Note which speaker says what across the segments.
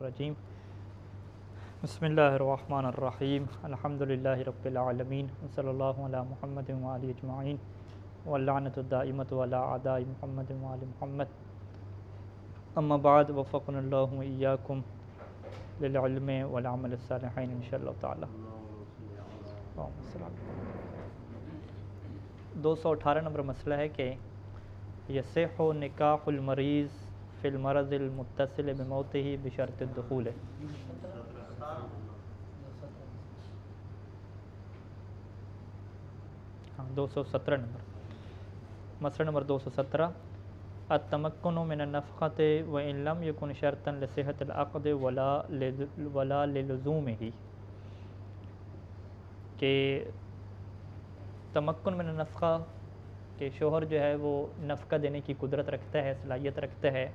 Speaker 1: الرجیم بسم اللہ الرحمن الرحیم الحمدللہ رب العالمین صلی اللہ علی محمد وآلہ اجمعین واللعنۃ الدائمۃ علی اعداء محمد وآل محمد اما بعد وفقنا اللہ وإیاکم للعلم والعمل الصالحین انشاءاللہ تعالی۔ 218 نمبر مسئلہ ہے کہ یصح نکاح المریض فی المرض المتصل بموتہ بشرط الدخول۔ 217 نمبر مسئلہ نمبر 217 التمکن من النفقۃ وان لم یکن شرطا لصحۃ العقد ولا للزومہ، کہ تمکن من النفقہ کہ شوہر جو ہے وہ نفقہ دینے کی قدرت رکھتا ہے، صلاحیت رکھتا ہے۔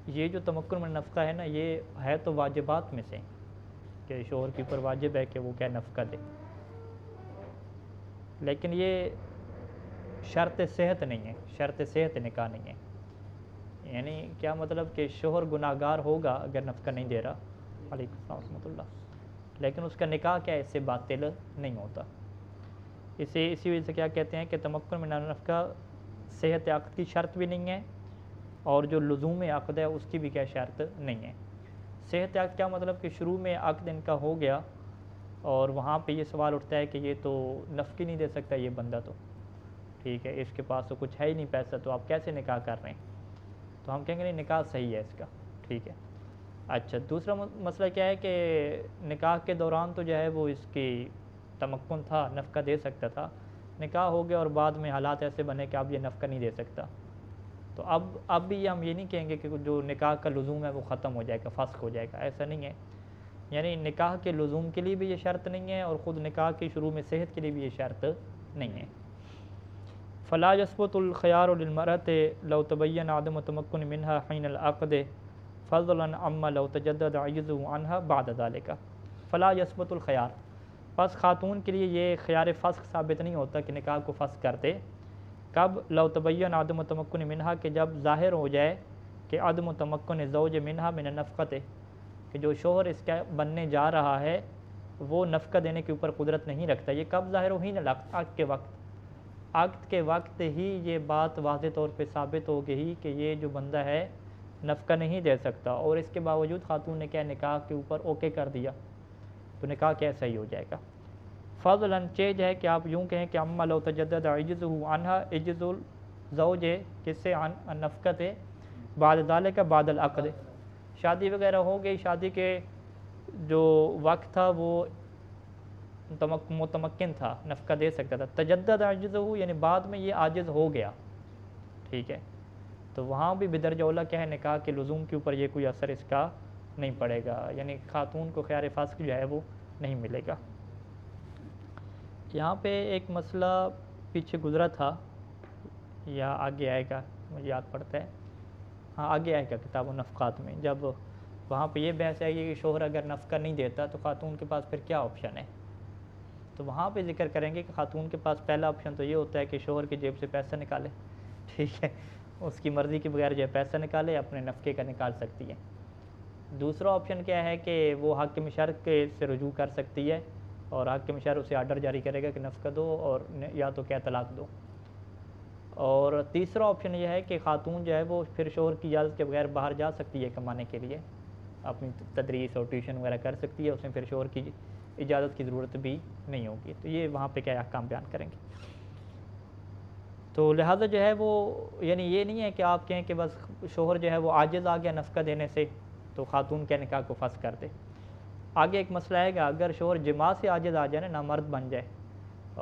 Speaker 1: یہ جو تمکن من نفقہ ہے نا، یہ ہے تو واجبات میں سے کہ شوہر کے اوپر واجب ہے کہ وہ کیا نفقہ دے، لیکن یہ شرط صحت نہیں ہے، شرط صحت نکاح نہیں ہے۔ یعنی کیا مطلب کہ شوہر گناہ گار ہوگا اگر نفقہ نہیں دے رہا، علیکم السلام ورحمۃ اللہ، لیکن اس کا نکاح کیا اس سے باطل نہیں ہوتا۔ اسی وجہ سے کیا کہتے ہیں کہ تمکن من النفقہ صحت عقد کی شرط بھی نہیں ہے، اور جو لزوم عقد ہے اس کی بھی کیا شرط نہیں ہے۔ صحت عقد کیا مطلب کہ شروع میں عقد ان کا ہو گیا اور وہاں پہ یہ سوال اٹھتا ہے کہ یہ تو نفقی نہیں دے سکتا یہ بندہ، تو ٹھیک ہے اس کے پاس تو کچھ ہے ہی نہیں پیسہ، تو آپ کیسے نکاح کر رہے ہیں؟ تو ہم کہیں گے نہیں، نکاح صحیح ہے اس کا، ٹھیک ہے۔ اچھا، دوسرا مسئلہ کیا ہے کہ نکاح کے دوران تو جو ہے وہ اس کی تمکن تھا، نفقہ دے سکتا تھا، نکاح ہو گیا اور بعد میں حالات ایسے بنے کہ اب یہ نفقہ نہیں دے سکتا، تو اب بھی ہم یہ نہیں کہیں گے کہ جو نکاح کا لزوم ہے وہ ختم ہو جائے گا، فسخ ہو جائے گا، ایسا نہیں ہے۔ یعنی نکاح کے لزوم کے لیے بھی یہ شرط نہیں ہے، اور خود نکاح کی شروع میں صحت کے لیے بھی یہ شرط نہیں ہے۔ فلا يثبت الخيار للمرأة لو تبين عدم التمكن منها حين العقد فضلا عما لو تجدد عجزه عنها بعد ذلك۔ فلا يثبت الخيار، پس خاتون کے لیے یہ خیار فسخ ثابت نہیں ہوتا کہ نکاح کو فسخ کر دے۔ کب؟ لو تبین عدم التمکن منها، کہ جب ظاہر ہو جائے کہ عدم التمکن زوج منها من النفقۃ، کہ جو شوہر اس کا بننے جا رہا ہے وہ نفقہ دینے کے اوپر قدرت نہیں رکھتا۔ یہ کب ظاہر ہو؟ ہی نہ عقد کے وقت، عقد کے وقت ہی یہ بات واضح طور پہ ثابت ہو گئی کہ یہ جو بندہ ہے نفقہ نہیں دے سکتا، اور اس کے باوجود خاتون نے کیا نکاح کے اوپر اوکے کر دیا، تو نکاح کیا صحیح ہو جائے گا۔ فضلاً چیز ہے کہ آپ یوں کہیں کہ اما لو تجدد عجزہ عنہا، عجز الزوج کس سے؟ عن النفقۃ بعد ذلک بعد العقد، شادی وغیرہ ہو گئی، شادی کے جو وقت تھا وہ متمکن تھا، نفقہ دے سکتا تھا، تجدد عجزہ یعنی بعد میں یہ عاجز ہو گیا، ٹھیک ہے، تو وہاں بھی بدرجہ اولیٰ کیا ہے، نکاح کے لزوم کے اوپر یہ کوئی اثر اس کا نہیں پڑے گا، یعنی خاتون کو خیار فسخ جو ہے وہ نہیں ملے گا۔ یہاں پہ ایک مسئلہ پیچھے گزرا تھا یا آگے آئے گا، مجھے یاد پڑتا ہے، ہاں آگے آئے گا کتاب النفقات میں، جب وہاں پہ یہ بحث آئے گی کہ شوہر اگر نفقہ نہیں دیتا تو خاتون کے پاس پھر کیا آپشن ہے، تو وہاں پہ ذکر کریں گے کہ خاتون کے پاس پہلا آپشن تو یہ ہوتا ہے کہ شوہر کی جیب سے پیسہ نکالے، ٹھیک ہے، اس کی مرضی کے بغیر جو ہے پیسہ نکالے، اپنے نفقے کا نکال سکتی ہے۔ دوسرا آپشن کیا ہے کہ وہ حاکم شرع سے رجوع کر سکتی ہے، اور حاکم شرع اسے آرڈر جاری کرے گا کہ نفقہ دو، اور یا تو کیا طلاق دو۔ اور تیسرا آپشن یہ ہے کہ خاتون جو ہے وہ پھر شوہر کی اجازت کے بغیر باہر جا سکتی ہے کمانے کے لیے، اپنی تدریس اور ٹیوشن وغیرہ کر سکتی ہے، اس میں پھر شوہر کی اجازت کی ضرورت بھی نہیں ہوگی، تو یہ وہاں پہ کیا احکام بیان کریں گے۔ تو لہٰذا جو ہے وہ یعنی یہ نہیں ہے کہ آپ کہیں کہ بس شوہر جو ہے وہ عاجز آ گیا نفقہ دینے سے تو خاتون کے نکاح کو فسخ کر دے۔ آگے ایک مسئلہ ہے کہ اگر شوہر جماع سے عاجز آ جائے نا، نامرد بن جائے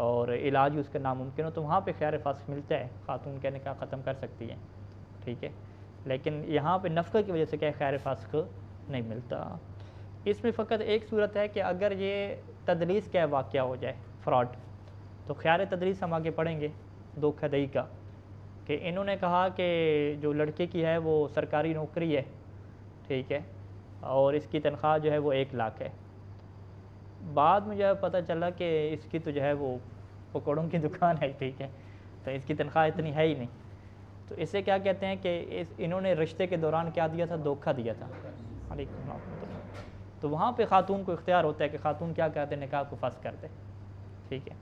Speaker 1: اور علاج اس کا ناممکن ہو، تو وہاں پہ خیار فسخ ملتا ہے، خاتون کا نکاح ختم کر سکتی ہے، ٹھیک ہے، لیکن یہاں پہ نفقہ کی وجہ سے کیا خیار فسخ نہیں ملتا۔ اس میں فقط ایک صورت ہے کہ اگر یہ تدلیس کا واقعہ ہو جائے، فراڈ، تو خیار تدلیس ہم آگے پڑھیں گے، دھوکہ دہی کا، کہ انہوں نے کہا کہ جو لڑکے کی ہے وہ سرکاری نوکری ہے، ٹھیک ہے، اور اس کی تنخواہ جو ہے وہ 1 لاکھ ہے، بعد میں جو ہے پتہ چلا کہ اس کی تو جو ہے وہ پکوڑوں کی دکان ہے، ٹھیک ہے، تو اس کی تنخواہ اتنی ہے ہی نہیں، تو اسے کیا کہتے ہیں کہ انہوں نے رشتے کے دوران کیا دیا تھا؟ دھوکہ دیا تھا، علیکم ورحمۃ اللہ۔ تو وہاں پہ خاتون کو اختیار ہوتا ہے کہ خاتون کیا کرتے ہیں، نکاح کو فسخ کر دے، ٹھیک ہے۔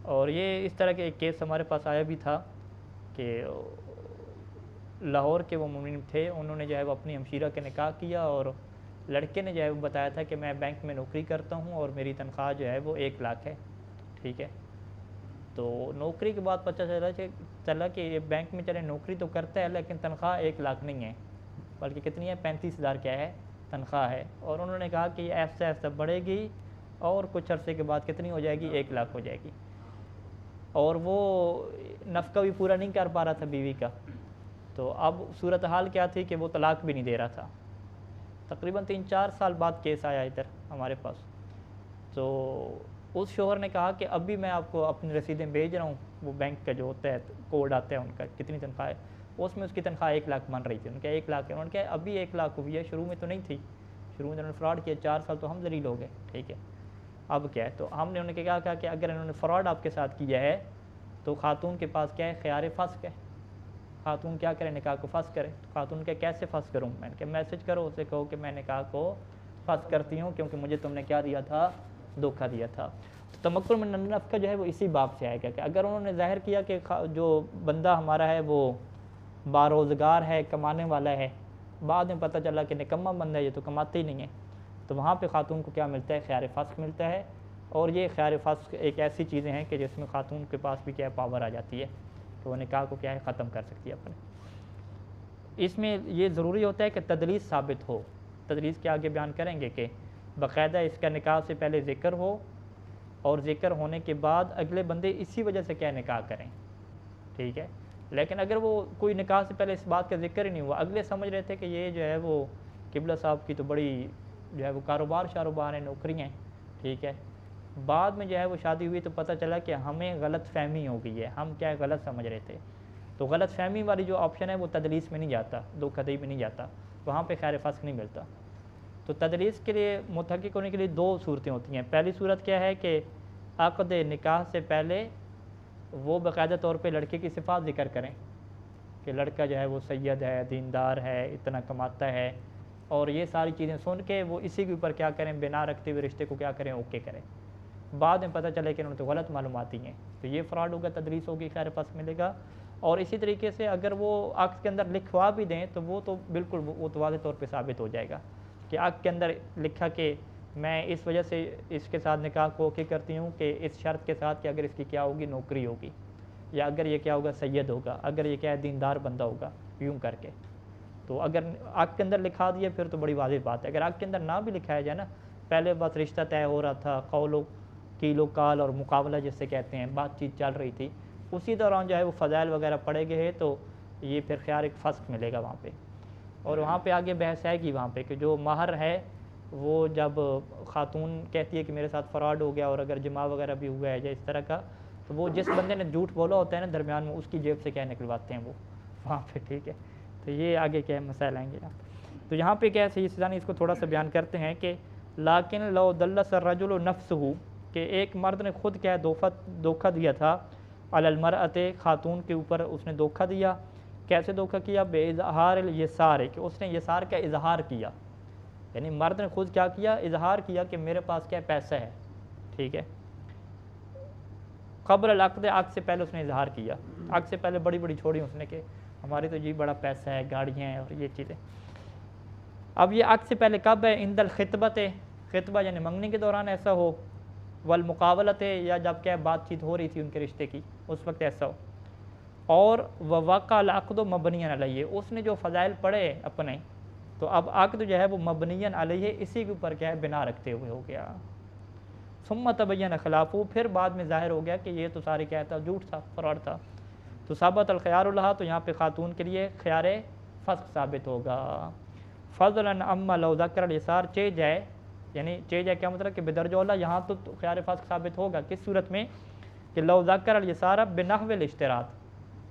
Speaker 1: اور یہ اس طرح کے ایک کیس ہمارے پاس آیا بھی تھا کہ لاہور کے وہ مومن تھے، انہوں نے جو ہے وہ اپنی ہمشیرہ کے نکاح کیا، اور لڑکے نے جو ہے وہ بتایا تھا کہ میں بینک میں نوکری کرتا ہوں اور میری تنخواہ جو ہے وہ 1 لاکھ ہے، ٹھیک ہے۔ تو نوکری کے بعد پتہ چلا کہ یہ بینک میں چلے نوکری تو کرتا ہے لیکن تنخواہ 1 لاکھ نہیں ہے، بلکہ کتنی ہے، 35,000 کیا ہے تنخواہ ہے۔ اور انہوں نے کہا کہ یہ ایسا ایسا بڑھے گی اور کچھ عرصے کے بعد کتنی ہو جائے گی، 1 لاکھ ہو جائے گی۔ اور وہ نفقہ بھی پورا نہیں کر پا رہا تھا بیوی کا، تو اب صورتحال کیا تھی کہ وہ طلاق بھی نہیں دے رہا تھا۔ تقریباً 3-4 سال بعد کیس آیا ادھر ہمارے پاس، تو اس شوہر نے کہا کہ اب بھی میں آپ کو اپنی رسیدیں بھیج رہا ہوں، وہ بینک کا جو ہوتا ہے کوڈ آتا ہے ان کا کتنی تنخواہ ہے، اس میں اس کی تنخواہ 1 لاکھ بن رہی تھی، ان کا 1 لاکھ ہے، انہوں نے کہا اب بھی 1 لاکھ ہوئی ہے، شروع میں تو نہیں تھی، شروع میں انہوں نے فراڈ کیا، 4 سال تو ہم ذلیل ہو گئے، ٹھیک ہے۔ اب کیا ہے، تو ہم نے انہوں نے کہا کہ اگر انہوں نے فراڈ آپ کے ساتھ کیا ہے تو خاتون کے پاس کیا ہے، خیار فسخ ہے، خاتون کیا کرے، نکاح کو فسخ کرے۔ تو خاتون کہ کیسے فسخ کروں، میں نے کہا میسج کرو اسے، کہو کہ میں نکاح کو فسخ کرتی ہوں کیونکہ مجھے تم نے کیا دیا تھا، دھوکہ دیا تھا۔ تو تمکن من النفقہ جو ہے وہ اسی باب سے آئے گا کہ اگر انہوں نے ظاہر کیا کہ جو بندہ ہمارا ہے وہ باروزگار ہے، کمانے والا ہے، بعد میں پتہ چلا کہ نکما بندہ ہے، یہ تو کماتے ہی نہیں ہے، تو وہاں پہ خاتون کو کیا ملتا ہے، خیار فسخ ملتا ہے۔ اور یہ خیار فسخ ایک ایسی چیزیں ہیں کہ جس میں خاتون کے پاس بھی کیا پاور آ جاتی ہے کہ وہ نکاح کو کیا ہے ختم کر سکتی ہے اپنے۔ اس میں یہ ضروری ہوتا ہے کہ تدلیس ثابت ہو، تدلیس کے آگے بیان کریں گے کہ باقاعدہ اس کا نکاح سے پہلے ذکر ہو اور ذکر ہونے کے بعد اگلے بندے اسی وجہ سے کیا نکاح کریں، ٹھیک ہے۔ لیکن اگر وہ کوئی نکاح سے پہلے اس بات کا ذکر ہی نہیں ہوا، اگلے سمجھ رہے تھے کہ یہ جو ہے وہ قبلہ صاحب کی تو بڑی جو ہے وہ کاروبار ہیں، نوکری ہیں، ٹھیک ہے، بعد میں جو ہے وہ شادی ہوئی تو پتہ چلا کہ ہمیں غلط فہمی ہو گئی ہے، ہم کیا غلط سمجھ رہے تھے، تو غلط فہمی والی جو آپشن ہے وہ تدلیس میں نہیں جاتا، دھوکہ دہی میں نہیں جاتا، وہاں پہ خیار فسخ نہیں ملتا۔ تو تدلیس کے لیے متحقق ہونے کے لیے 2 صورتیں ہوتی ہیں۔ پہلی صورت کیا ہے کہ عقد نکاح سے پہلے وہ باقاعدہ طور پہ لڑکے کی صفات ذکر کریں کہ لڑکا جو ہے وہ سید ہے، دیندار ہے، اتنا کماتا ہے، اور یہ ساری چیزیں سن کے وہ اسی کے اوپر کیا کریں، بنا رکھتے ہوئے رشتے کو کیا کریں، اوکے کریں۔ بعد میں پتہ چلے کہ انہوں نے تو غلط معلومات ہیں، تو یہ فراڈ ہوگا، تدلیس ہوگی، خیار فسخ ملے گا۔ اور اسی طریقے سے اگر وہ عقد کے اندر لکھوا بھی دیں تو وہ تو بالکل وہ تو واضح طور پہ ثابت ہو جائے گا کہ عقد کے اندر لکھا کہ میں اس وجہ سے اس کے ساتھ نکاح کو اوکے کرتی ہوں کہ اس شرط کے ساتھ کہ اگر اس کی کیا ہوگی، نوکری ہوگی، یا اگر یہ کیا ہوگا، سید ہوگا، اگر یہ کیا ہے، دیندار بندہ ہوگا، یوں کر کے۔ تو اگر عقد کے اندر لکھا دیا پھر تو بڑی واضح بات ہے۔ اگر عقد کے اندر نہ بھی لکھایا جائے نا، پہلے بس رشتہ طے ہو رہا تھا، قول و قیل و قال اور مقابلہ جس سے کہتے ہیں، بات چیت چل رہی تھی، اسی دوران جو ہے وہ فضائل وغیرہ پڑے گئے تو یہ پھر خیار ایک فسخ ملے گا وہاں پہ۔ اور وہاں پہ آگے بحث ہے کہ وہاں پہ کہ جو مہر ہے وہ جب خاتون کہتی ہے کہ میرے ساتھ فراڈ ہو گیا اور اگر جمع وغیرہ بھی ہوا ہے یا اس طرح کا، تو وہ جس بندے نے جھوٹ بولا ہوتا ہے نا درمیان میں، اس کی جیب سے کیا نکلواتے ہیں وہ وہاں پہ، ٹھیک ہے۔ تو یہ آگے کیا مسائل آئیں گے یہاں پہ۔ تو یہاں پہ کیا ہے، سیدانی اس کو تھوڑا سا بیان کرتے ہیں کہ لیکن لو دلس الرجل نفسہ، کہ ایک مرد نے خود کیا دھوکہ دیا تھا، علی المرأۃ، خاتون کے اوپر اس نے دھوکہ دیا۔ کیسے دھوکہ کیا، بے اظہار الیسار، کہ اس نے یسار کا اظہار کیا، یعنی مرد نے خود کیا کیا، اظہار کیا کہ میرے پاس کیا پیسہ ہے، ٹھیک ہے، قبل العقد، عقد سے پہلے اس نے اظہار کیا، عقد سے پہلے بڑی بڑی چھوڑی اس نے کہ ہماری تو جی بڑا پیسہ ہے، گاڑیاں ہیں اور یہ چیزیں۔ اب یہ عقد سے پہلے کب ہے، عند الخطبۃ، خطبہ یعنی منگنی کے دوران ایسا ہو، والمقابلۃ، یا جب کیا بات چیت ہو رہی تھی ان کے رشتے کی، اس وقت ایسا ہو، اور ووقع العقد مبنی علیہ، اس نے جو فضائل پڑھے اپنے، تو اب عقد جو ہے وہ مبنی علیہ، اسی کے اوپر کیا ہے بنا رکھتے ہوئے ہو گیا۔ ثم تبین خلافہ، پھر بعد میں ظاہر ہو گیا کہ یہ تو سارے کیا تھا، جھوٹ تھا، فراڈ تھا، تو ثابت الخیار لہا، تو یہاں پہ خاتون کے لیے خیار فسخ ثابت ہوگا۔ فضلا اما لو ذکر الیسار، چے جائے، یعنی چے جائے کیا مطلب کہ بدرجہ اولا یہاں تو خیار فسخ ثابت ہوگا، کس صورت میں، کہ لو ذکر الیسار بنحو الاشتراط،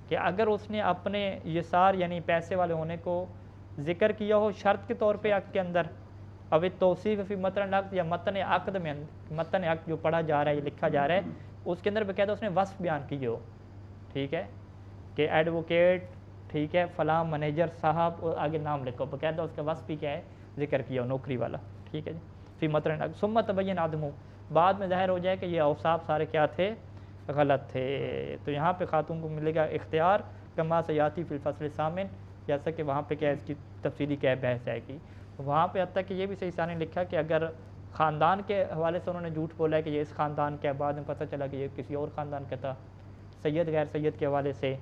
Speaker 1: کہ اگر اس نے اپنے یسار یعنی پیسے والے ہونے کو ذکر کیا ہو شرط کے طور پہ عقد کے اندر، اب توصیف فی متن العقد، یا متن عقد میں، متن عقد جو پڑھا جا رہا ہے، لکھا جا رہا ہے، اس کے اندر باقاعدہ اس نے وصف بیان کیے ہو، ٹھیک ہے، کہ ایڈوکیٹ، ٹھیک ہے، فلاں منیجر صاحب، اور آگے نام لکھو، باقاعدہ اس کا وصف بھی کیا ہے ذکر کیا نوکری والا، ٹھیک ہے جی، فی مطرن ثم تبین عدمہ، بعد میں ظاہر ہو جائے کہ یہ اوصاف سارے کیا تھے، غلط تھے. تو یہاں پہ خاتون کو ملے گا اختیار کما سیاتی فی الفصل الثامن، جیسا کہ وہاں پہ کیا اس کی تفصیلی کیا بحث ہے کہ وہاں پہ حتیٰ کہ یہ بھی صحیح نے لکھا کہ اگر خاندان کے حوالے سے انہوں نے جھوٹ بولا ہے کہ یہ اس خاندان کا ہے، بعد میں پتہ چلا کہ یہ کسی اور خاندان کا تھا، سید غیر سید کے حوالے سے،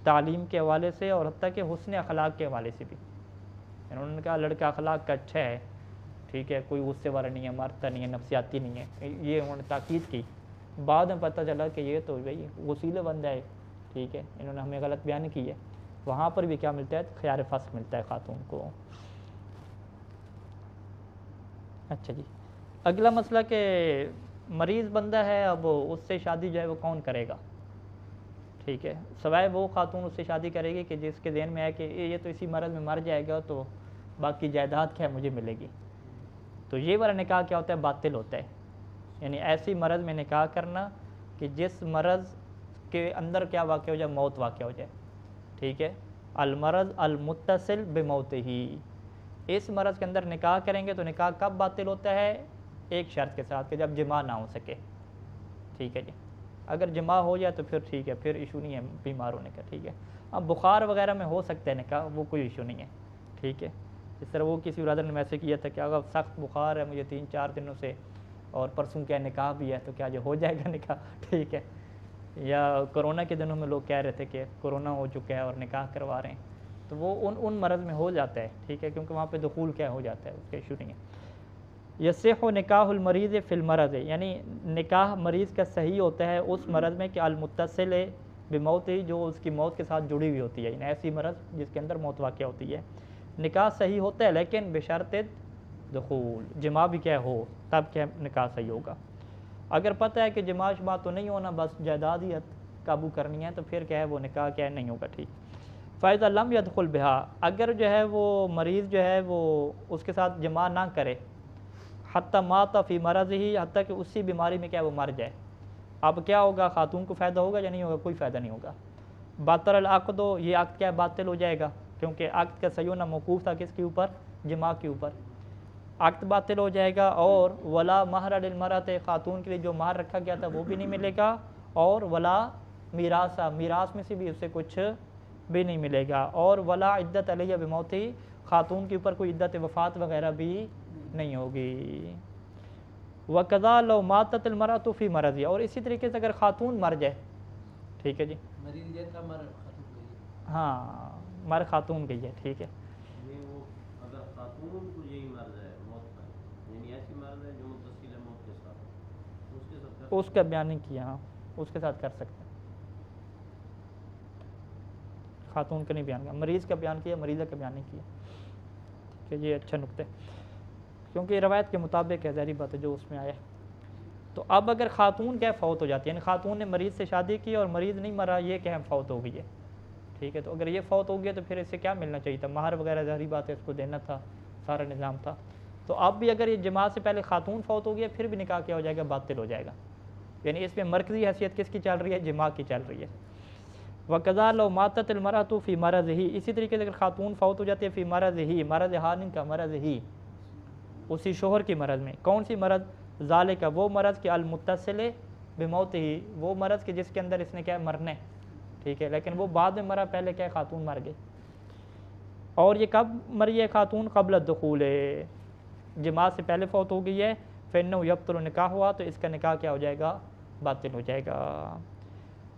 Speaker 1: تعلیم کے حوالے سے، اور حتیٰ کہ حسن اخلاق کے حوالے سے بھی. انہوں نے کہا لڑکا اخلاق کا اچھا ہے، ٹھیک ہے، کوئی غصے والا نہیں ہے، مارتا نہیں ہے، نفسیاتی نہیں ہے، یہ انہوں نے تاکید کی. بعد میں پتہ چلا کہ یہ تو بھائی وسیلہ بندہ ہے، ٹھیک ہے، انہوں نے ہمیں غلط بیان کی ہے. وہاں پر بھی کیا ملتا ہے، خیار فسخ ملتا ہے خاتون کو. اچھا جی، اگلا مسئلہ کہ مریض بندہ ہے، اب اس سے شادی جو ہے وہ کون کرے گا، ٹھیک ہے، سوائے وہ خاتون اس سے شادی کرے گی کہ جس کے ذہن میں ہے کہ یہ تو اسی مرض میں مر جائے گا تو باقی جائیداد کیا مجھے ملے گی. تو یہ والا نکاح کیا ہوتا ہے، باطل ہوتا ہے. یعنی ایسی مرض میں نکاح کرنا کہ جس مرض کے اندر کیا واقع ہو جائے، موت واقع ہو جائے، ٹھیک ہے. المرض المتصل بموت ہی، اس مرض کے اندر نکاح کریں گے تو نکاح کب باطل ہوتا ہے، ایک شرط کے ساتھ کہ جب جماع نہ ہو سکے، ٹھیک ہے جی. اگر جماع ہو جائے تو پھر ٹھیک ہے، پھر ایشو نہیں ہے بیمار ہونے کا، ٹھیک ہے. اب بخار وغیرہ میں ہو سکتا ہے نکاح، وہ کوئی ایشو نہیں ہے، ٹھیک ہے. اس طرح وہ کسی برادر نے میسج کیا تھا کہ اگر سخت بخار ہے مجھے 3-4 دنوں سے اور پرسوں کیا نکاح بھی ہے تو کیا جو ہو جائے گا نکاح، ٹھیک ہے. یا کرونا کے دنوں میں لوگ کہہ رہے تھے کہ کرونا ہو چکا ہے اور نکاح کروا رہے ہیں، تو وہ ان مرض میں ہو جاتا ہے، ٹھیک ہے، کیونکہ وہاں پہ دخول کیا ہو جاتا ہے، اس کا ایشو نہیں ہے. یصح نکاح المریض فی المرض، یعنی نکاح مریض کا صحیح ہوتا ہے اس مرض میں کہ المتصل بموت ہی، جو اس کی موت کے ساتھ جڑی ہوئی ہوتی ہے، یعنی ایسی مرض جس کے اندر موت واقع ہوتی ہے. نکاح صحیح ہوتا ہے لیکن بشرط دخول، جماع بھی کیا ہو تب کیا نکاح صحیح ہوگا. اگر پتہ ہے کہ جماع شماع تو نہیں ہونا، بس جائیداد ہی قابو کرنی ہے، تو پھر کیا ہے وہ نکاح کیا نہیں ہوگا، ٹھیک. فَإِذَا لَمْ يَدْخُلْ بِهَا، اگر جو ہے وہ مریض جو ہے وہ اس کے ساتھ جماع نہ کرے، حتی مات فی مرض ہی، حتیٰ کہ اسی بیماری میں کیا وہ مر جائے، اب کیا ہوگا، خاتون کو فائدہ ہوگا یا نہیں ہوگا، کوئی فائدہ نہیں ہوگا. باطل العقد، یہ عقد کیا باطل ہو جائے گا، کیونکہ عقد کا صحیح ہونا موقوف تھا کس کے اوپر، جماع کے اوپر، عقد باطل ہو جائے گا. اور ولا مہر للمرأۃ، خاتون کے لیے جو مہر رکھا گیا تھا وہ بھی نہیں ملے گا. اور ولا میراث، میراث میں سے بھی اسے کچھ بھی نہیں ملے گا. اور ولا عدت علیہ بموت، خاتون کے اوپر کوئی عدت وفات وغیرہ بھی نہیں ہوگی. وقضا لو ماتت المرأۃ فی مرض، اور اسی طریقے سے اگر خاتون مر جائے، ٹھیک ہے جی،
Speaker 2: مریض یہ تھا مر خاتون گئی،
Speaker 1: ہاں مر خاتون گئی ہے، ٹھیک ہے.
Speaker 3: وہ اگر خاتون کو یہی مرض ہے موت کا، یعنی ایسی مرض ہے جو متصل ہے موت کے ساتھ، اس کے ساتھ
Speaker 1: اس کا بیان نہیں کیا، ہاں اس کے ساتھ کر سکتے ہیں، خاتون کا نہیں بیان کیا، مریض کا بیان کیا، مریضہ کا بیان نہیں کیا، کہ یہ اچھا نکتہ ہے کیونکہ یہ روایت کے مطابق ہے، ظاہری بات ہے جو اس میں آیا ہے. تو اب اگر خاتون کیا فوت ہو جاتی ہے، یعنی خاتون نے مریض سے شادی کی اور مریض نہیں مرا، یہ کیا فوت ہو گئی ہے، ٹھیک ہے. تو اگر یہ فوت ہو گیا تو پھر اس سے کیا ملنا چاہیے تھا، مہر وغیرہ ظاہری بات ہے اس کو دینا تھا، سارا نظام تھا. تو اب بھی اگر یہ جماع سے پہلے خاتون فوت ہو گیا، پھر بھی نکاح کیا ہو جائے گا، باطل ہو جائے گا. یعنی اس میں مرکزی حیثیت کس کی چل رہی ہے، جماع کی چل رہی ہے. وقضا لو ماتت المرأۃ فی مرض ہی، اسی طریقے سے اگر خاتون فوت ہو جاتی ہے فی مرض ہی، مرض حان کا مرض ہی، اسی شوہر کی مرض میں، کون سی مرض، ذالک وہ مرض کہ المتصل بموت ہی، وہ مرض کہ جس کے اندر اس نے کیا مرنا ہے، ٹھیک ہے، لیکن وہ بعد میں مرا، پہلے کیا خاتون مر گئی. اور یہ کب مری ہے خاتون، قبل الدخول، جماع سے پہلے فوت ہو گئی ہے، فإنه یبطل نکاح ہوا، تو اس کا نکاح کیا ہو جائے گا، باطل ہو جائے گا.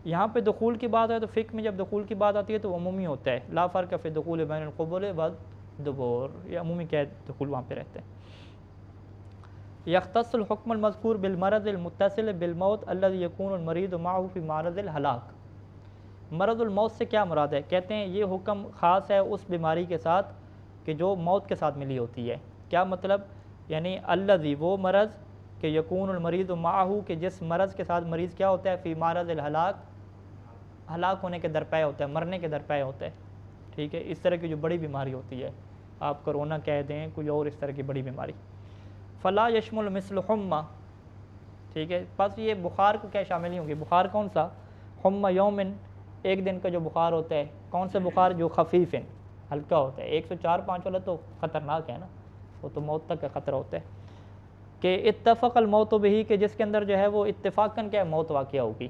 Speaker 1: یہاں پہ دخول کی بات ہے تو فقہ میں جب دخول کی بات آتی ہے تو عمومی ہوتا ہے، لا فرق فی الدخول بین القبول والدبور، یہ عمومی کیا دخول وہاں پہ رہتا ہے. یختص الحکم المذکور بالمرض المتصل بالموت الذي يكون المریض معه في مرض الہلاک. مرض الموت سے کیا مراد ہے، کہتے ہیں یہ حکم خاص ہے اس بیماری کے ساتھ کہ جو موت کے ساتھ ملی ہوتی ہے. کیا مطلب، یعنی الذی وہ مرض کہ یکون المریض معه، کہ جس مرض کے ساتھ مریض کیا ہوتا ہے، فی مرض الہلاک، ہلاک ہونے کے درپے ہوتا ہے، مرنے کے درپے ہوتا ہے، ٹھیک ہے. اس طرح کی جو بڑی بیماری ہوتی ہے، آپ کرونا کہہ دیں، کوئی اور اس طرح کی بڑی بیماری، فلا یشمل مثل حمہ، ٹھیک ہے. پس یہ بخار کو کیا شامل نہیں ہوگی، بخار کون سا، حمہ یومن، ایک دن کا جو بخار ہوتا ہے، کون سے بخار، جو خفیف ہیں، ہلکا ہوتا ہے. 104-5 والا تو خطرناک ہے نا، وہ تو موت تک کا خطرہ ہوتا ہے. کہ اتفق الموت بہی کہ جس کے اندر جو ہے وہ اتفاقاً کیا موت واقع ہوگی.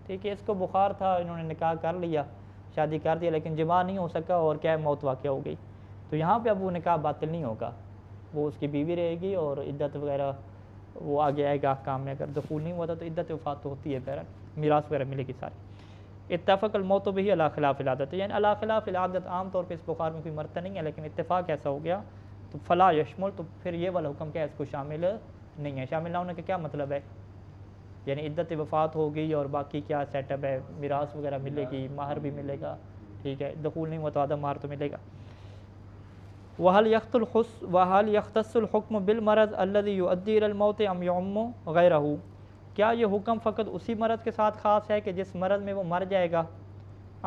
Speaker 1: ٹھیک ہے, اس کو بخار تھا, انہوں نے نکاح کر لیا, شادی کر دیا, لیکن جماع نہیں ہو سکا اور کیا ہے موت واقع ہو گئی. تو یہاں پہ اب وہ نکاح باطل نہیں ہوگا, وہ اس کی بیوی رہے گی اور عدت وغیرہ وہ آگے آئے گا احکام میں. اگر دخول نہیں ہوا تھا تو عدت وفات تو ہوتی ہے, بہرحال میراث وغیرہ ملے گی ساری. اتفق الموت بہی علی خلاف العادت, یعنی علی خلاف العادت, عام طور پہ اس بخار میں کوئی مرتا نہیں ہے, لیکن اتفاق ایسا ہو گیا تو فلا یشمل, تو پھر یہ والا حکم کیا ہے, اس کو شامل نہیں ہے. شامل نہ ہونے کا کیا مطلب ہے, یعنی عدت وفات ہوگی اور باقی کیا سیٹ اپ ہے, میراث وغیرہ ملے گی, مہر بھی ملے گا. ٹھیک ہے, دخول نہیں ہوا تو آدھا مہر تو ملے گا. وَهَلْ يَخْتَصُّ الْحُكْمُ بِالْمَرَضِ الَّذِي يُؤَدِّي إِلَى الْمَوْتِ أَمْ يُعُمُّ غَيْرَهُ, کیا یہ حکم فقط اسی مرض کے ساتھ خاص ہے کہ جس مرض میں وہ مر جائے گا,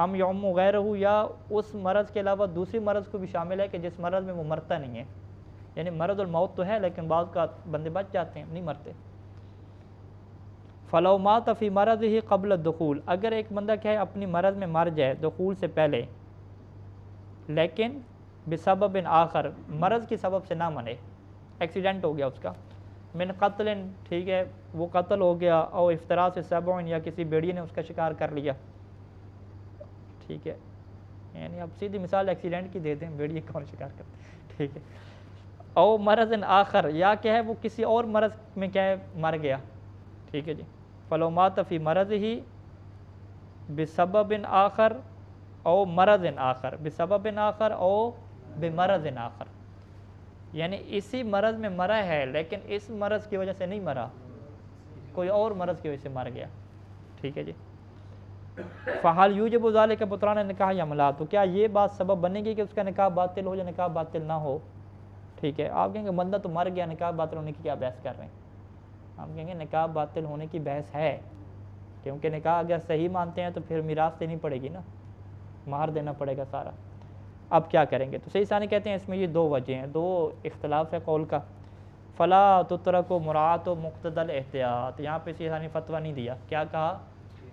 Speaker 1: ام یعم غیرہ, یا اس مرض کے علاوہ دوسری مرض کو بھی شامل ہے کہ جس مرض میں وہ مرتا نہیں ہے. یعنی مرض الموت تو ہے لیکن بعض کا بندے بچ جاتے ہیں, نہیں مرتے. فلو مات فی مرضہ قبل الدخول, اگر ایک بندہ کیا ہے اپنی مرض میں مر جائے دخول سے پہلے, لیکن بسبب آخر, مرض کی سبب سے نہ مرے, ایکسیڈنٹ ہو گیا اس کا, من قتل, ٹھیک ہے وہ قتل ہو گیا, او افتراس سبع, یا کسی بیڑی نے اس کا شکار کر لیا. ٹھیک ہے, یعنی اب سیدھی مثال ایکسیڈنٹ کی دے دیں, بیڑی کون شکار کرتے. ٹھیک ہے, او مرض آخر, یا کیا ہے وہ کسی اور مرض میں کیا ہے مر گیا. ٹھیک ہے جی, فلو مات فی مرضہ بسبب آخر او مرض آخر, بسبب آخر او بمرض آخر, یعنی اسی مرض میں مرا ہے لیکن اس مرض کی وجہ سے نہیں مرا, کوئی اور مرض کی وجہ سے مر گیا. ٹھیک ہے جی, فحال یوجب ذالک بطلان نکاح یا ملا, تو کیا یہ بات سبب بنے گی کہ اس کا نکاح باطل ہو یا نکاح باطل نہ ہو. ٹھیک ہے, آپ کہیں گے بندہ تو مر گیا, نکاح باطل ہونے کی کیا بحث کر رہے ہیں. ہم کہیں گے نکاح باطل ہونے کی بحث ہے, کیونکہ نکاح اگر صحیح مانتے ہیں تو پھر میراث دینی پڑے گی نا, مہر دینا پڑے گا سارا. اب کیا کریں گے, تو صحیح ثانی کہتے ہیں اس میں یہ دو وجہ ہیں, دو اختلاف ہے قول کا. فلا تترک مراعات و مقتضی الاحتیاط, یہاں پہ صحیح ثانی فتویٰ نہیں دیا, کیا کہا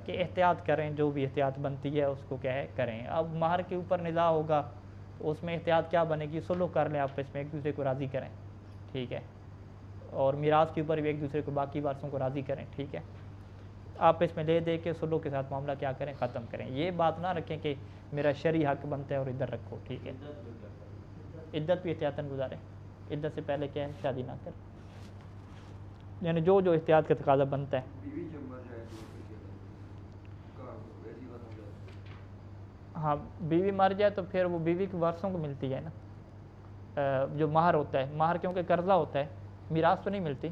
Speaker 1: کہ احتیاط کریں, جو بھی احتیاط بنتی ہے اس کو کیا ہے کریں. اب مہر کے اوپر نزاع ہوگا, اس میں احتیاط کیا بنے گی, صلح کر لیں آپس میں, ایک دوسرے کو راضی کریں. ٹھیک ہے, اور میراث کے اوپر بھی ایک دوسرے کو باقی وارثوں کو راضی کریں. ٹھیک ہے, آپس میں لے دے کے صلح کے ساتھ معاملہ کیا کریں, ختم کریں. یہ بات نہ رکھیں کہ میرا شرعی حق بنتا ہے اور ادھر رکھو. ٹھیک ہے, عدت بھی احتیاطاً گزاریں, عدت سے پہلے کیا ہے شادی نہ کریں, یعنی جو جو احتیاط کا تقاضا بنتا ہے. ہاں, بیوی مر جائے تو پھر وہ بیوی کے وارثوں کو ملتی ہے نا جو مہر ہوتا ہے. مہر کیونکہ قرضہ ہوتا ہے, میراث تو نہیں ملتی.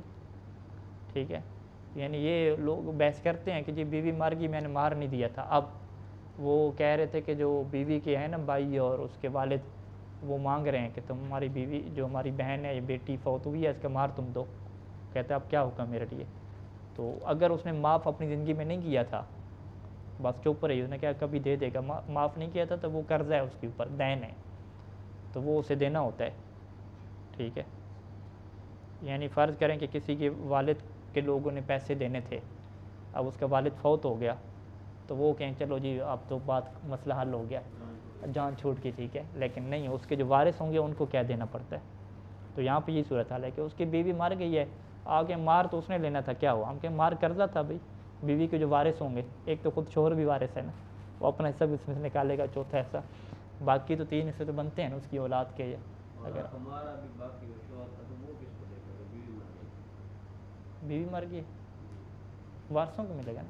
Speaker 1: ٹھیک ہے, یعنی یہ لوگ بحث کرتے ہیں کہ جی بیوی مر گئی, میں نے مہر نہیں دیا تھا. اب وہ کہہ رہے تھے کہ جو بیوی کے ہیں نا بھائی اور اس کے والد, وہ مانگ رہے ہیں کہ تم ہماری بیوی, جو ہماری بہن ہے, یہ بیٹی فوت ہوئی ہے, اس کا مہر تم دو. کہتے ہیں اب کیا حکم میرے لیے. تو اگر اس نے معاف اپنی زندگی میں نہیں کیا تھا, بس چپ رہی, اس نے کیا کبھی دے دے گا. معاف نہیں کیا تھا تو وہ قرضہ ہے اس کے اوپر, دین ہے, تو وہ اسے دینا ہوتا ہے. ٹھیک ہے, یعنی فرض کریں کہ کسی کے والد کے لوگوں نے پیسے دینے تھے, اب اس کا والد فوت ہو گیا, تو وہ کہیں چلو جی اب تو بات مسئلہ حل ہو گیا, جان چھوٹ کی. ٹھیک ہے, لیکن نہیں, اس کے جو وارث ہوں گے ان کو کیا دینا پڑتا ہے. تو یہاں پہ یہ صورت حال ہے کہ اس کی بیوی مر گئی ہے, آگے مار تو اس نے لینا تھا, کیا ہوا, ہم کہیں مار قرضہ تھا بھائی. بیوی کے جو وارث ہوں گے, ایک تو خود شوہر بھی وارث ہے نا, وہ اپنا حصہ بھی اس میں سے نکالے گا, چوتھا حصہ, باقی تو 3 حصے تو بنتے ہیں نا اس کی اولاد کے. اگر
Speaker 3: ہمارا بھی باقی شوہر تھا تو وہ کس کو دے گا,
Speaker 1: بیوی مر گئی, وارثوں کو ملے گا نا.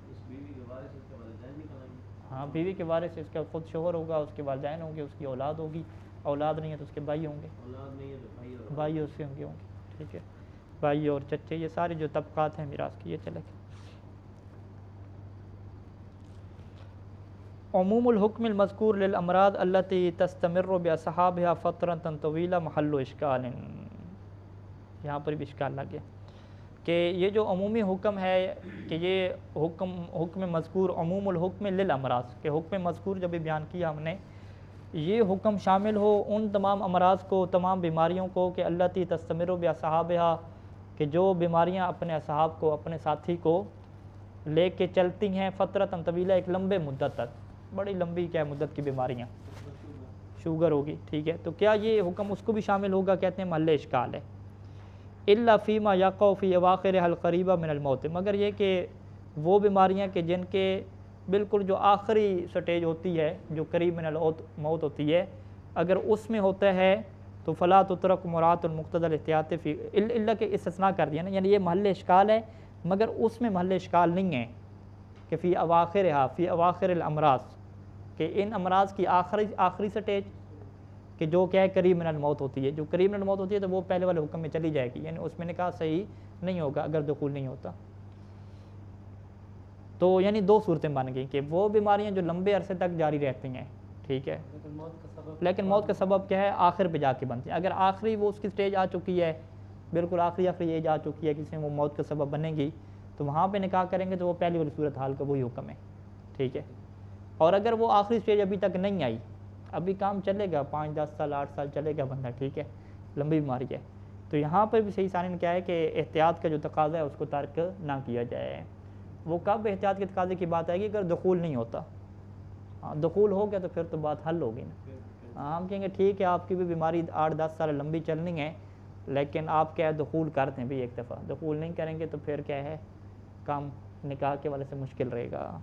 Speaker 3: اس بیوی کے وارث اس کے والدین نکالیں گے.
Speaker 1: ہاں, بیوی کے وارث اس کا خود شوہر ہوگا, اس کے والدین ہوں گے, اس کی اولاد ہوگی, اولاد نہیں ہے تو اس کے بھائی ہوں گے,
Speaker 3: اولاد نہیں ہے تو
Speaker 1: بھائی اس کے ہوں گے. ٹھیک ہے, بھائی اور چچے, یہ سارے جو طبقات ہیں میراث کی, یہ چلے گئے. عموم الحکم المذکور للامراض التي تستمر باصحابها فترة طويلة محل اشکال, یہاں پر بھی اشکال لگ گیا کہ یہ جو عمومی حکم ہے کہ یہ حکم مذکور, عموم الحکم للامراض, کہ حکم مذکور جب بھی بیان کیا ہم نے, یہ حکم شامل ہو ان تمام امراض کو, تمام بیماریوں کو, کہ التی تستمر باصحابها, کہ جو بیماریاں اپنے اصحاب کو, اپنے ساتھی کو لے کے چلتی ہیں, فترۃ طویلہ, ایک لمبے مدت تک, بڑی لمبی کیا مدت کی بیماریاں, شوگر ہوگی، ٹھیک ہے، تو کیا یہ حکم اس کو بھی شامل ہوگا؟ کہتے ہیں محل اشکال ہے۔ الا فیما یقع فی اواخر القریبہ من الموت، مگر یہ کہ وہ بیماریاں کہ جن کے بالکل جو آخری سٹیج ہوتی ہے، جو قریب من الموت ہوتی ہے، اگر اس میں ہوتا ہے تو فلا تترک مراعاۃ المقتضی الاحتیاط فی الا کہ استثناء کر دیا نا، یعنی یہ محل اشکال ہے مگر اس میں محل اشکال نہیں ہے کہ فی اواخر الامراض، کہ ان امراض کی آخری سٹیج کہ جو کیا ہے قریب من الموت ہوتی ہے، جو قریب من الموت ہوتی ہے تو وہ پہلے والے حکم میں چلی جائے گی، یعنی اس میں نکاح صحیح نہیں ہوگا اگر دخول نہیں ہوتا۔ تو یعنی دو صورتیں بن گئیں کہ وہ بیماریاں جو لمبے عرصے تک جاری رہتی ہیں، ٹھیک ہے، لیکن موت کا سبب کیا ہے؟ آخر پہ جا کے بنتی ہے۔ اگر آخری وہ اس کی سٹیج آ چکی ہے، بالکل آخری ایج آ چکی ہے کسی میں وہ موت کا سبب بنے گی، تو وہاں پہ نکاح کریں گے تو وہ پہلی والی صورت حال کا وہی حکم ہے، ٹھیک ہے۔ اور اگر وہ آخری سٹیج ابھی تک نہیں آئی، ابھی کام چلے گا، 5 10 سال 8 سال چلے گا بندہ، ٹھیک ہے، لمبی بیماری ہے، تو یہاں پر بھی صحیح ثانی نے کیا ہے کہ احتیاط کا جو تقاضا ہے اس کو ترک نہ کیا جائے۔ وہ کب احتیاط کے تقاضے کی بات آئے گی؟ اگر دخول نہیں ہوتا، ہاں دخول ہو گیا تو پھر تو بات حل ہوگی نا۔ ہم کہیں گے ٹھیک ہے آپ کی بھی بیماری 8 10 سال لمبی چلنی ہے، لیکن آپ کیا ہے دخول کرتے ہیں بھی ایک دفعہ، دخول نہیں کریں گے تو پھر کیا ہے کام نکاح کے والے سے مشکل رہے گا۔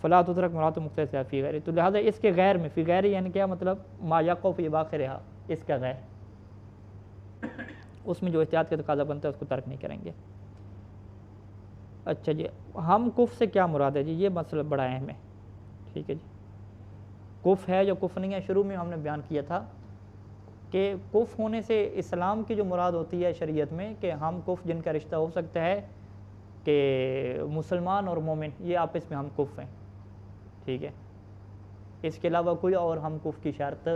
Speaker 1: فلا تترک مراعاۃ المقتضی فی غیر، تو لہٰذا اس کے غیر میں، فی غیر یعنی کیا مطلب؟ ما یقع فی اواخرہا، اس کا غیر، اس میں جو احتیاط کا تقاضا بنتا ہے اس کو ترک نہیں کریں گے۔ اچھا جی، ہم کف سے کیا مراد ہے جی؟ یہ مسئلہ بڑا اہم ہے، ٹھیک ہے جی۔ کف ہے جو کف نہیں ہے، شروع میں ہم نے بیان کیا تھا کہ کف ہونے سے اسلام کی جو مراد ہوتی ہے شریعت میں کہ ہم کف جن کا رشتہ ہو سکتا ہے کہ مسلمان اور مومن یہ آپس میں ہم کف ہیں، ٹھیک ہے، اس کے علاوہ کوئی اور ہم کف کی شرط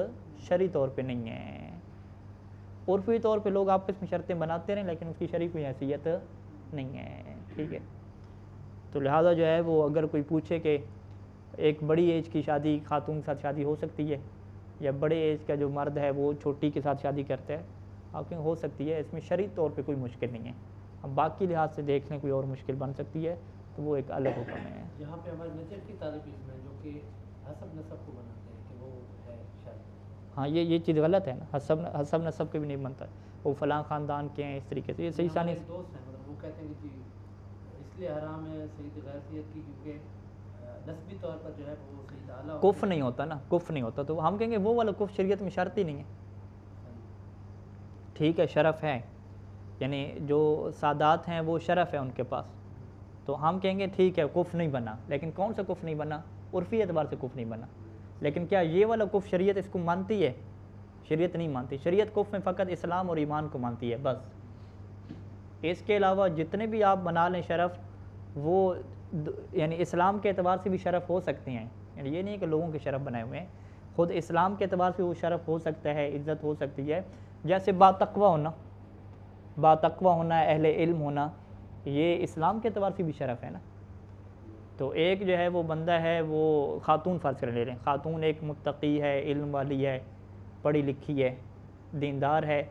Speaker 1: شرعی طور پہ نہیں ہے۔ عرفی طور پہ لوگ آپس میں شرطیں بناتے رہیں لیکن اس کی شرعی کوئی حیثیت نہیں ہے، ٹھیک ہے۔ تو لہٰذا جو ہے وہ اگر کوئی پوچھے کہ ایک بڑی ایج کی شادی خاتون کے ساتھ شادی ہو سکتی ہے یا بڑے ایج کا جو مرد ہے وہ چھوٹی کے ساتھ شادی کرتا ہے، آپ ہو سکتی ہے، اس میں شرعی طور پہ کوئی مشکل نہیں ہے۔ اب باقی لحاظ سے دیکھ لیں کوئی اور مشکل بن سکتی ہے تو وہ ایک الگ حکم ہے۔
Speaker 2: یہاں پہ ہمارے نجر کی طالب علم ہے جو کہ حسب نسب کو بناتے ہیں کہ وہ ہے شرط،
Speaker 1: ہاں یہ چیز غلط ہے نا، حسب نسب کے بھی نہیں بنتا، وہ فلاں خاندان کے ہیں اس طریقے سے، یہ صحیح ثانی
Speaker 2: دوست ہیں مطلب وہ کہتے ہیں کہ جی اس لیے حرام ہے سید غیر سید کی کیونکہ نسبی طور پر جو ہے وہ سید اعلیٰ
Speaker 1: کف نہیں ہوتا نا، کف نہیں ہوتا، تو ہم کہیں گے وہ والا کف شریعت میں شرط ہی نہیں ہے، ٹھیک ہے، شرف ہے، یعنی جو سادات ہیں وہ شرف ہے ان کے پاس، تو ہم کہیں گے ٹھیک ہے کف نہیں بنا، لیکن کون سا کف نہیں بنا؟ عرفی اعتبار سے کف نہیں بنا، لیکن کیا یہ والا کف شریعت اس کو مانتی ہے؟ شریعت نہیں مانتی، شریعت کف میں فقط اسلام اور ایمان کو مانتی ہے بس، اس کے علاوہ جتنے بھی آپ بنا لیں شرف وہ یعنی اسلام کے اعتبار سے بھی شرف ہو سکتے ہیں، یعنی یہ نہیں کہ لوگوں کے شرف بنائے ہوئے ہیں، خود اسلام کے اعتبار سے وہ شرف ہو سکتا ہے، عزت ہو سکتی ہے، جیسے باتقوی ہونا، اہل علم ہونا، یہ اسلام کے اعتبار سے بھی شرف ہے نا۔ تو ایک جو ہے وہ بندہ ہے وہ خاتون فرض کر لے لیں، خاتون ایک متقی ہے، علم والی ہے، پڑھی لکھی ہے، دیندار ہے،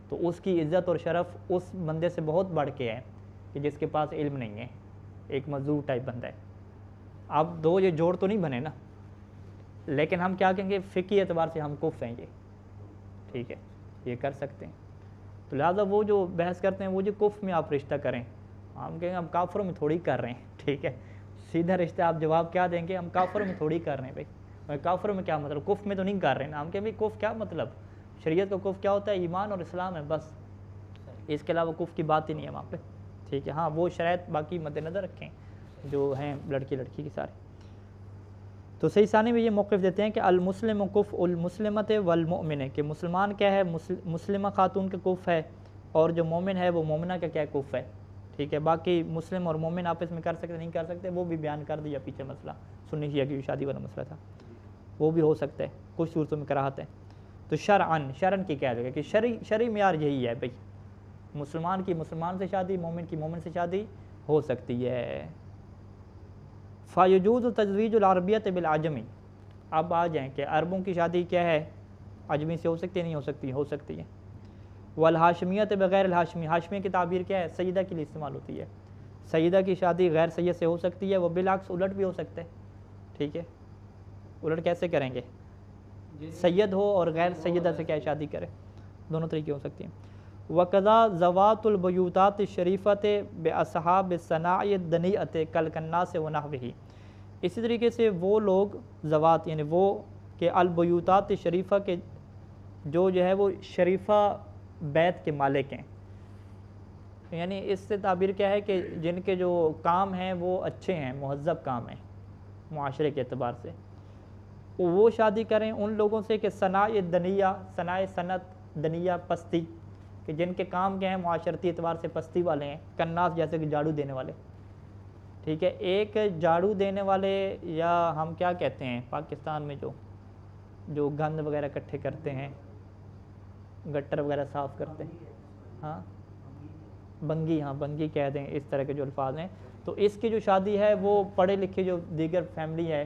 Speaker 1: تو اس کی عزت اور شرف اس بندے سے بہت بڑھ کے ہے کہ جس کے پاس علم نہیں ہے، ایک مزدور ٹائپ بندہ ہے۔ اب دو یہ جوڑ تو نہیں بنے نا، لیکن ہم کیا کہیں گے فقہی اعتبار سے ہم کف ہیں، یہ ٹھیک ہے، یہ کر سکتے ہیں۔ تو لہٰذا وہ جو بحث کرتے ہیں وہ جو کف میں آپ رشتہ کریں، ہم کہیں گے ہم کافروں میں تھوڑی کر رہے ہیں، ٹھیک ہے، سیدھا رشتہ آپ جواب کیا دیں گے؟ ہم کافروں میں تھوڑی کر رہے ہیں بھائی، کافروں میں کیا مطلب؟ کف میں تو نہیں کر رہے ہیں نا، ہم کہیں بھائی کف کیا مطلب؟ شریعت کا کف کیا ہوتا ہے؟ ایمان اور اسلام ہے بس، اس کے علاوہ کف کی بات ہی نہیں ہے وہاں پہ، ٹھیک ہے۔ ہاں وہ شرائط باقی مد نظر رکھیں جو ہیں لڑکی کی سارے۔ تو صحیح ثانی میں یہ موقف دیتے ہیں کہ المسلم کف المسلمت والمؤمن، کہ مسلمان کیا ہے؟ مسلمہ خاتون کا کف ہے، اور جو مومن ہے وہ مومنہ کا کیا کف ہے، ٹھیک ہے۔ باقی مسلم اور مومن آپس میں کر سکتے نہیں کر سکتے وہ بھی بیان کر دیا پیچھے، مسئلہ سنی شیعہ کی شادی والا مسئلہ تھا، وہ بھی ہو سکتا ہے، کچھ صورتوں میں کراہت ہے۔ تو شرعن کی کیا جگہ کہ شرعی معیار یہی ہے بھائی، مسلمان کی مسلمان سے شادی، مومن کی مومن سے شادی ہو سکتی ہے۔ فَيَجُوزُ تَزْوِيجُ الْعَرَبِيَّةِ بِالْعَجَمِ، اب آ جائیں کہ عربوں کی شادی کیا ہے؟ عجمی سے ہو سکتی ہے؟ نہیں ہو سکتی؟ ہو سکتی ہے۔ والہاشمیت بغیر الہاشمی، ہاشمی کی تعبیر کیا ہے؟ سیدہ کے لیے استعمال ہوتی ہے، سیدہ کی شادی غیر سید سے ہو سکتی ہے، وہ بالعکس الٹ بھی ہو سکتا ہے، ٹھیک ہے۔ الٹ کیسے کریں گے؟ سید ہو اور غیر سیدہ سے کیا ہے شادی کرے، دونوں طریقے ہو سکتی ہیں۔ وقضا ذوات البیوتات الشریفت باصحاب الصناع الدنیۃ کالکناس ونحوہ، اسی طریقے سے وہ لوگ ذوات یعنی وہ کہ البیوتات شریفہ کے جو ہے وہ شریفہ بیت کے مالک ہیں، یعنی اس سے تعبیر کیا ہے کہ جن کے جو کام ہیں وہ اچھے ہیں، مہذب کام ہیں معاشرے کے اعتبار سے، وہ شادی کریں ان لوگوں سے کہ صناع دنیہ، صناع صنعت دنیہ پستی، کہ جن کے کام کیا ہیں معاشرتی اعتبار سے پستی والے ہیں، کناس جیسے کہ جھاڑو دینے والے، ٹھیک ہے۔ ایک جھاڑو دینے والے یا ہم کیا کہتے ہیں پاکستان میں جو گند وغیرہ اکٹھے کرتے ہیں، گٹر وغیرہ صاف کرتے ہیں، ہاں بنگی، ہاں بنگی کہہ دیں، اس طرح کے جو الفاظ ہیں، تو اس کی جو شادی ہے وہ پڑھے لکھے جو دیگر فیملی ہے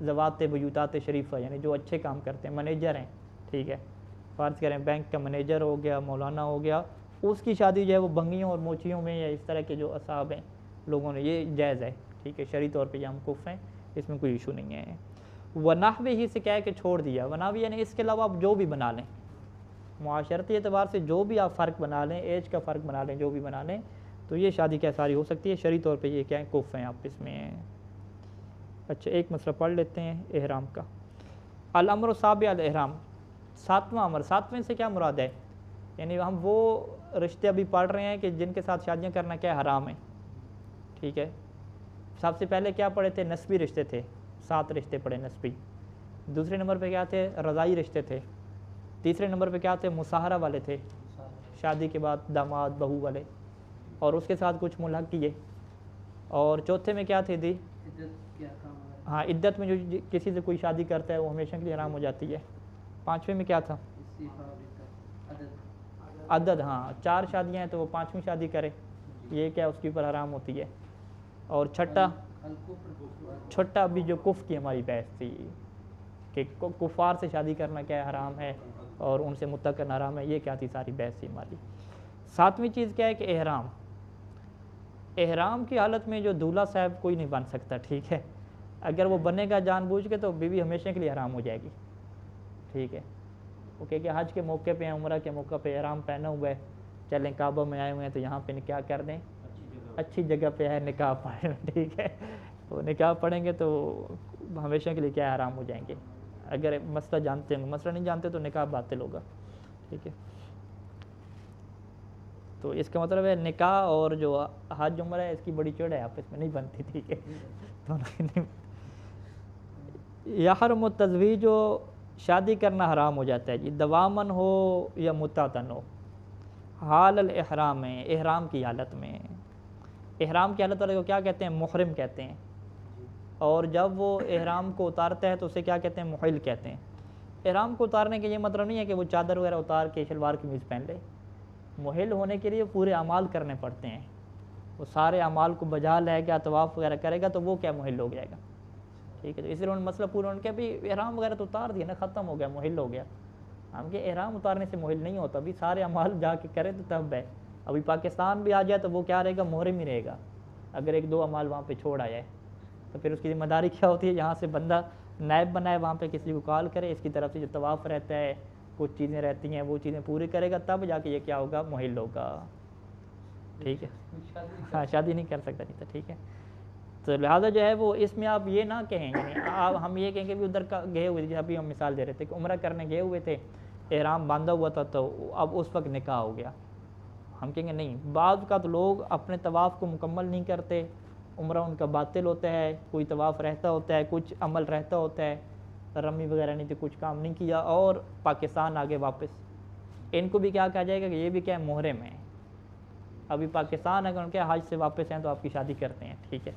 Speaker 1: ذوات بیوتات شریفہ یعنی جو اچھے کام کرتے ہیں، منیجر ہیں، ٹھیک ہے، فرض کریں بینک کا منیجر ہو گیا، مولانا ہو گیا، اس کی شادی جو ہے وہ بنگیوں اور موچیوں میں یا اس طرح کے جو اصحاب ہیں لوگوں نے، یہ جائز ہے، ٹھیک ہے، شرعی طور پہ یہ ہم کف ہیں، اس میں کوئی ایشو نہیں ہے۔ ونحوہ ہی سے کیا ہے کہ چھوڑ دیا، ونحوہ یعنی اس کے علاوہ آپ جو بھی بنا لیں، معاشرتی اعتبار سے جو بھی آپ فرق بنا لیں، ایج کا فرق بنا لیں، جو بھی بنا لیں، تو یہ شادی کیا ساری ہو سکتی ہے، شرعی طور پہ یہ کیا ہے کف ہیں آپ اس میں۔ اچھا ایک مسئلہ پڑھ لیتے ہیں احرام کا۔ الامر السابع الاحرام، ساتواں امر، ساتویں سے کیا مراد ہے، یعنی ہم وہ رشتے ابھی پڑھ رہے ہیں کہ جن کے ساتھ شادیاں کرنا کیا حرام ہے، ٹھیک ہے۔ سب سے پہلے کیا پڑھے تھے، نسبی رشتے تھے، 7 رشتے پڑھے نسبی۔ دوسرے نمبر پہ کیا تھے، رضائی رشتے تھے۔ تیسرے نمبر پہ کیا تھے، مساہرہ والے تھے، شادی کے بعد داماد بہو والے، اور اس کے ساتھ کچھ ملحق کیے۔ اور چوتھے میں کیا تھے دی، ہاں عدت میں جو کسی سے کوئی شادی کرتا ہے وہ ہمیشہ کے لیے حرام ہو جاتی ہے۔ پانچویں میں کیا تھا، عدد، ہاں 4 شادیاں ہیں تو وہ 5ویں شادی کرے، یہ کیا اس کے اوپر حرام ہوتی ہے۔ اور چھٹا بھی جو کف کی ہماری بحث تھی کہ کفار سے شادی کرنا کیا ہے حرام ہے اور ان سے متع کرنا حرام ہے، یہ کیا تھی ساری بحث تھی ہماری۔ 7ویں چیز کیا ہے کہ احرام، احرام کی حالت میں جو دولہا صاحب کوئی نہیں بن سکتا، ٹھیک ہے، اگر وہ بنے گا جان بوجھ کے تو بیوی ہمیشہ کے لیے حرام ہو جائے گی، ٹھیک ہے۔ وہ کہ حج کے موقع پہ ہیں، عمرہ کے موقع پہ احرام پہنا ہوا ہے، چلیں کعبہ میں آئے ہوئے ہیں تو یہاں پہ نکاح کر دیں، اچھی جگہ پہ ہے نکاح پڑھیں، ٹھیک ہے، وہ نکاح پڑھیں گے تو ہمیشہ کے لیے کیا حرام ہو جائیں گے، اگر مسئلہ جانتے ہیں، مسئلہ نہیں جانتے تو نکاح باطل ہوگا، ٹھیک ہے۔ تو اس کا مطلب ہے نکاح اور جو حج عمرہ ہے اس کی بڑی چڑھ ہے، آپس میں نہیں بنتی، ٹھیک ہے، دونوں نہیں۔ یحرم التزویج، شادی کرنا حرام ہو جاتا ہے جی، دوامن ہو یا متعتن ہو، حال الاحرام میں، احرام کی حالت میں، احرام کی حالت والے کو کیا کہتے ہیں، محرم کہتے ہیں، اور جب وہ احرام کو اتارتا ہے تو اسے کیا کہتے ہیں، محل کہتے ہیں۔ احرام کو اتارنے کے یہ مطلب نہیں ہے کہ وہ چادر وغیرہ اتار کے شلوار قمیض پہن لے، محل ہونے کے لیے پورے اعمال کرنے پڑتے ہیں، وہ سارے اعمال کو بجا لے گا، طواف وغیرہ کرے گا تو وہ کیا محل ہو جائے گا، ٹھیک ہے۔ تو اس لیے انہوں نے مسئلہ پورا ان کے بھی احرام وغیرہ تو اتار دیا نا، ختم ہو گیا، محل ہو گیا۔ ہم کہ احرام اتارنے سے محل نہیں ہوتا، ابھی سارے اعمال جا کے کرے تو تب ہے، ابھی پاکستان بھی آ جائے تو وہ کیا رہے گا، محرم ہی رہے گا، اگر 1-2 اعمال وہاں پہ چھوڑ آ جائے تو پھر اس کی ذمہ داری کیا ہوتی ہے، یہاں سے بندہ نائب بنائے، وہاں پہ کسی کو کال کرے، اس کی طرف سے جو طواف رہتا ہے، کچھ چیزیں رہتی ہیں وہ چیزیں پوری کرے گا، تب جا کے یہ کیا ہوگا، محل ہوگا، ٹھیک ہے۔ ہاں شادی نہیں کر سکتا نہیں تھا، ٹھیک ہے۔ تو لہٰذا جو ہے وہ اس میں آپ یہ نہ کہیں، یعنی آپ ہم یہ کہیں کہ بھی ادھر کا گئے ہوئے تھے، ابھی ہم مثال دے رہے تھے کہ عمرہ کرنے گئے ہوئے تھے، احرام باندھا ہوا تھا تو اب اس وقت نکاح ہو گیا، ہم کہیں گے نہیں، بعض کا تو لوگ اپنے طواف کو مکمل نہیں کرتے، عمرہ ان کا باطل ہوتا ہے، کوئی طواف رہتا ہوتا ہے، کچھ عمل رہتا ہوتا ہے، رمی وغیرہ نہیں تھی، کچھ کام نہیں کیا اور پاکستان آگے واپس، ان کو بھی کیا کہا جائے گا کہ یہ بھی کیا ہے، محرم ہے، ابھی پاکستان اگر ان کے حج سے واپس ہیں تو آپ کی شادی کرتے ہیں، ٹھیک ہے۔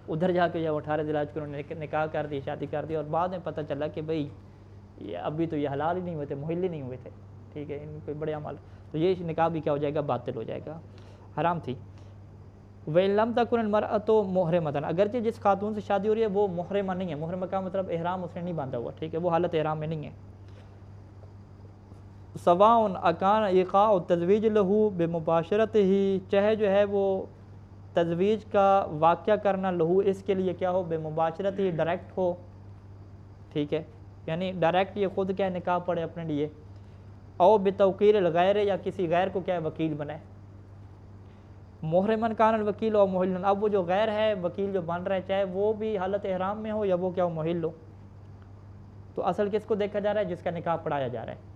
Speaker 1: ادھر جا کے جب 18 ذی الحج کو انہوں نے نکاح کر دی، شادی کر دی، اور بعد میں پتہ چلا کہ بھئی یہ ابھی تو یہ حلال ہی نہیں ہوئے تھے، محل ہی نہیں ہوئے تھے، ٹھیک ہے، ان کوئی بڑے عمل، تو یہ نکاح بھی کیا ہو جائے گا، باطل ہو جائے گا، حرام تھی۔ وَإِن لَمْ تَكُنِ الْمَرْأَةُ مُحْرِمَةً، اگرچہ جس خاتون سے شادی ہو رہی ہے وہ محرمہ نہیں ہے، محرمہ کا مطلب احرام اس نے نہیں باندھا ہوا، ٹھیک ہے، وہ حالت احرام میں نہیں ہے۔ سواء اکان ایقاع التزویج لہو بمباشرتہ، چاہے جو ہے وہ تزویج کا واقعہ کرنا لہو اس کے لیے کیا ہو، بمباشرتہ ڈائریکٹ ہو، ٹھیک ہے، یعنی ڈائریکٹ یہ خود کیا نکاح پڑھے اپنے لیے، او بتوقیر الغیر، یا کسی غیر کو کیا ہے وکیل بنائے، محرمن کان الوکیل او محلن، اب وہ جو غیر ہے وکیل جو بن رہا ہے چاہے وہ بھی حالت احرام میں ہو یا وہ کیا ہو محل ہو، تو اصل کس کو دیکھا جا رہا ہے؟ جس کا نکاح پڑھایا جا رہا ہے۔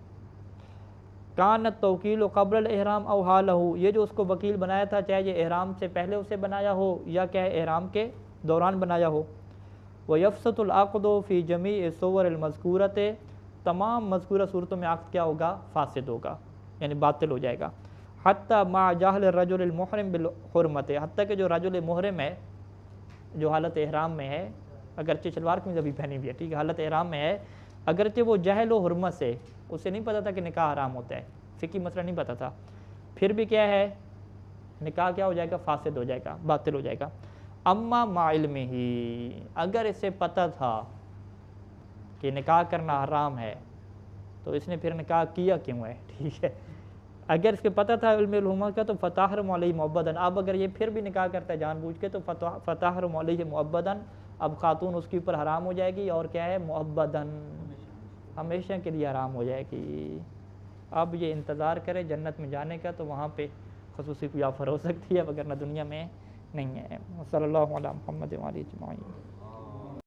Speaker 1: کانت توکیل و قبل الاحرام او حالہ، یہ جو اس کو وکیل بنایا تھا چاہے یہ احرام سے پہلے اسے بنایا ہو یا کیا ہے احرام کے دوران بنایا ہو۔ وَيَفْسَتُ الْعَقْدُ فِي جَمِيعِ الصُّوَرِ الْمَذْكُورَةِ، تمام مذکورہ صورتوں میں عقد کیا ہوگا؟ فاسد ہوگا، یعنی باطل ہو جائے گا۔ حتیٰ مع جہل الرجل المحرم بالحرمت، حتیٰ کہ جو رجل محرم ہے جو حالت احرام میں ہے، اگرچہ شلوار قمیض ابھی پہنی ہوئی ہے، ٹھیک ہے، حالت احرام میں ہے، اگرچہ وہ جہل و حرمت سے، اسے نہیں پتہ تھا کہ نکاح حرام ہوتا ہے، فقہی مسئلہ نہیں پتہ تھا، پھر بھی کیا ہے نکاح کیا ہو جائے گا؟ فاسد ہو جائے گا، باطل ہو جائے گا۔ اما مع علمہ، اگر اسے پتہ تھا کہ نکاح کرنا حرام ہے تو اس نے پھر نکاح کیا کیوں ہے؟ ٹھیک ہے، اگر اس کے پتہ تھا علم الحرمت کا تو فتحرم علیہ مؤبداً، اب اگر یہ پھر بھی نکاح کرتا ہے جان بوجھ کے تو فتحرم علیہ مؤبداً، اب خاتون اس کے اوپر حرام ہو جائے گی، اور کیا ہے مؤبداً، ہمیشہ کے لیے حرام ہو جائے گی۔ اب یہ انتظار کرے جنت میں جانے کا تو وہاں پہ خصوصی کوئی آفر ہو سکتی ہے، وگرنہ دنیا میں نہیں ہے۔ صلی اللہ علیہ محمد و آلہ اجمعین۔